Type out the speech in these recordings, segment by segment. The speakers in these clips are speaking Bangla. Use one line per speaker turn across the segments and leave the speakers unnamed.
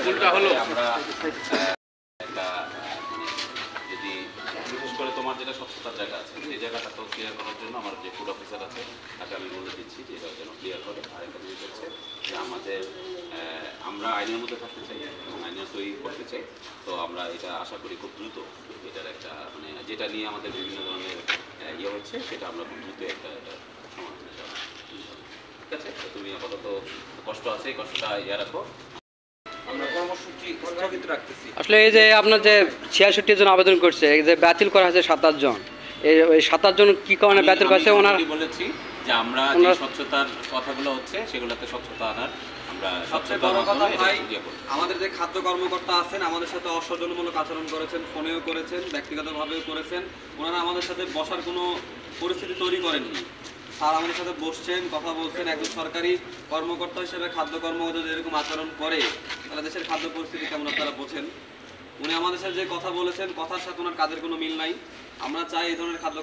কোনটা হলো আমরা একটা যদি বিশেষ করে তোমার যেটা স্বচ্ছতার জায়গা আছে সেই জায়গাটাকেও ক্লিয়ার করার জন্য আমার যে ফুড অফিসার আছে তাকে আমি বলে দিচ্ছি যে এটা যেন ক্লিয়ার করে। আরেকটা জিনিস হচ্ছে যে আমাদের আমরা আইনের মধ্যে থাকতে চাই এবং আইনের তৈরি করতে চাই। তো আমরা এটা আশা করি খুব দ্রুত এটার একটা মানে যেটা নিয়ে আমাদের বিভিন্ন ধরনের ইয়ে হচ্ছে সেটা আমরা খুব দ্রুত একটা সমাধানে যাবো। ঠিক আছে, তুমি আপাতত কষ্ট আছে এই কষ্টটা ইয়ে রাখো। আমরা কর্মসূচি স্থগিত রাখতেছি।
আসলে এই যে আপনার যে 66 জন আবেদন করছে, এই যে বাতিল করা হয়েছে 27 জন, এই 27 জন কি কারণে বাতিল করছে? ওনারা
বলেছি যে আমরা যে স্বচ্ছতার কথাগুলো হচ্ছে সেগুলোতে স্বচ্ছতা আনার আমরা
সবচেয়ে বড় কথা ভাই, আমাদের যে খাদ্য কর্মকর্তা আছেন আমাদের সাথে অসৌজন্যমূলক আচরণ করেছেন, ফোনেও করেছেন, ব্যক্তিগতভাবেও করেছেন। ওনারা আমাদের সাথে বসার কোনো পরিস্থিতি তৈরি করেননি। স্যার আমাদের সাথে বসছেন, কথা বলছেন। একজন সরকারি কর্মকর্তা হিসেবে খাদ্য কর্মকর্তা যেরকম আচরণ করে তাহলে দেশের খাদ্য পরিস্থিতি কেমন আপনারা বোঝেন। উনি আমাদের সাথে যে কথা বলেছেন কথার সাথে ওনার কাজের কোনো মিল নাই। আমরা চাই এই ধরনের খাদ্য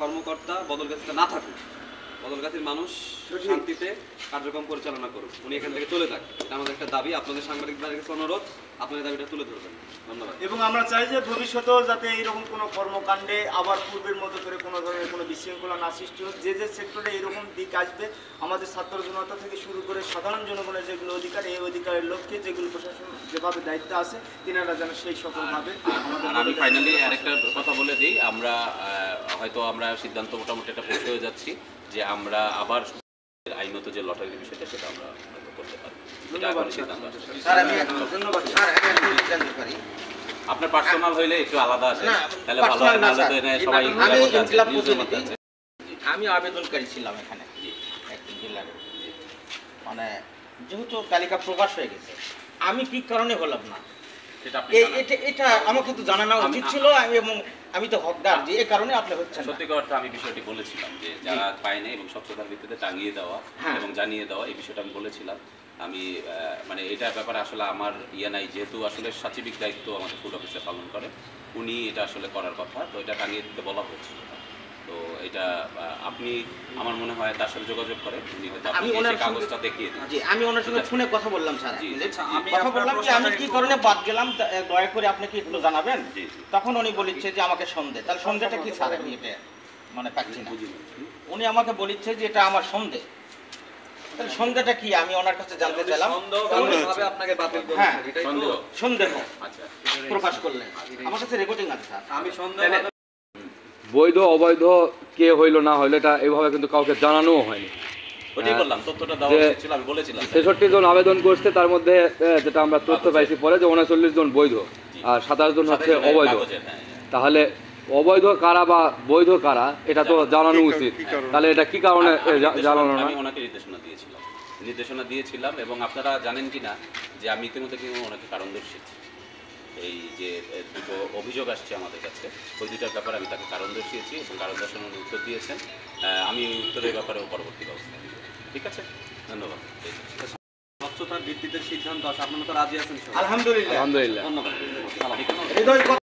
কর্মকর্তা বদলগাছিতে না থাকুক। বদলগাছির মানুষ শান্তিতে কার্যক্রম পরিচালনা করুক, উনি এখান থেকে চলে যাক। এটা আমাদের একটা দাবি। আপনাদের সাংবাদিকদের কাছে অনুরোধ, আপনাদের দাবিটা তুলে ধরবেন। ধন্যবাদ।
এবং আমরা চাই যে ভবিষ্যতেও যাতে এইরকম কোনো কর্মকাণ্ডে আবার পূর্বের মতো করে কোনো ধরনের কোনো বিশৃঙ্খলা না সৃষ্টি হোক। যে যে সেক্টরে এরকম দিক আসবে আমাদের ছাত্র জনতা থেকে শুরু করে সাধারণ জনগণের যেগুলো অধিকার, এই অধিকারের লক্ষ্যে যেগুলো প্রশাসন যেভাবে দায়িত্ব আছে তিনারা যেন সেই সকলভাবে।
আর আমি ফাইনালি আরেকটা কথা বলে দিই, আমরা হয়তো আমরা সিদ্ধান্ত মোটামুটি একটা পৌঁছে হয়ে যাচ্ছি যে আমরা আবার আইনত যে লটারির বিষয়টা সেটা আমরা করতে পারি। আপনার পার্সোনাল হইলে একটু আলাদা আছে, তাহলে ভালো হয়। না সবাই
আমি আবেদনকারী ছিলাম এখানে মানে যেহেতু তালিকা প্রকাশ হয়ে গেছে, আমি কি কারণে হলাম না এটা আমাকে তো জানানো উচিত ছিল। এবং আমি তো হকদার যে এই কারণে আপনি হচ্ছেন।
সত্যি কথা আমি বিষয়টি বলেছিলাম যে যারা পায়নি এবং স্বচ্ছতার ভিত্তিতে টাঙিয়ে দেওয়া এবং জানিয়ে দেওয়া এই বিষয়টা আমি বলেছিলাম। আমি মানে এটার ব্যাপারে আসলে আমার ইয়ে নাই, যেহেতু আসলে সাচিবিক দায়িত্ব আমাদের ফুড অফিসে পালন করে, উনি এটা আসলে করার কথা, তো এটা টাঙিয়ে দিতে বলা হয়েছিল। তো এটা আপনি আমার মনে হয় তার সাথে যোগাযোগ করে উনি হয়তো আপনাকে কাগজটা দেখিয়ে দিন।
জি, আমি ওনার সঙ্গে ফোনে কথা বললাম স্যার। আমি কথা বললাম যে আমি কি কারণে বাদ গেলাম দয়া করে আপনি কি একটু জানাবেন। তখন উনি বলেছে যে আমাকে সন্দেহ। তাহলে সন্দেহটা কি স্যার? আমি এটা মানে পাচ্ছি না। উনি আমাকে বলেছে যে এটা আমার সন্দেহ। তাহলে সন্দেহটা কি আমি ওনার কাছে জানতে চাইলাম।
আপনাকে বাতিল
হ্যাঁ, সন্দেহ আচ্ছা প্রকাশ করলেন। আমার কাছে রেকর্ডিং আছে স্যার।
আমি সন্দেহ
বৈধ অবৈধ কে হইলো না হইলো এটা এইভাবে কিন্তু কাউকে জানানোও হয়নি।
ওটাই বললাম, তথ্যটা দেওয়া উচিত ছিল, আমি বলেছিলাম।
66 জন আবেদন করছে, তার মধ্যে যেটা আমরা তথ্য পাইছি পরে যে 39 জন বৈধ আর 27 জন হচ্ছে অবৈধ। তাহলে অবৈধ কারা বা বৈধ কারা এটা তো জানানো উচিত। তাহলে এটা কি কারণে জানানো না?
আমি ওনাকে নির্দেশনা দিয়েছিলাম এবং আপনারা জানেন কি না যে আমি ইতিমধ্যে কিন্তু ওনাকে কারণ দর্শিয়েছি। এই যে দুটো অভিযোগ আসছে আমাদের কাছে, ওই দুটার ব্যাপারে আমি তাকে কারণ দর্শিয়েছি এবং কারণ দর্শানোর উত্তর দিয়েছেন। আমি উত্তরের ব্যাপারেও পরবর্তী ব্যবস্থা নিব। ঠিক আছে, ধন্যবাদ।
স্বচ্ছতার ভিত্তিতে সিদ্ধান্ত আসে, আপনারা তো রাজি আছেন?
আলহামদুলিল্লাহ,
ধন্যবাদ।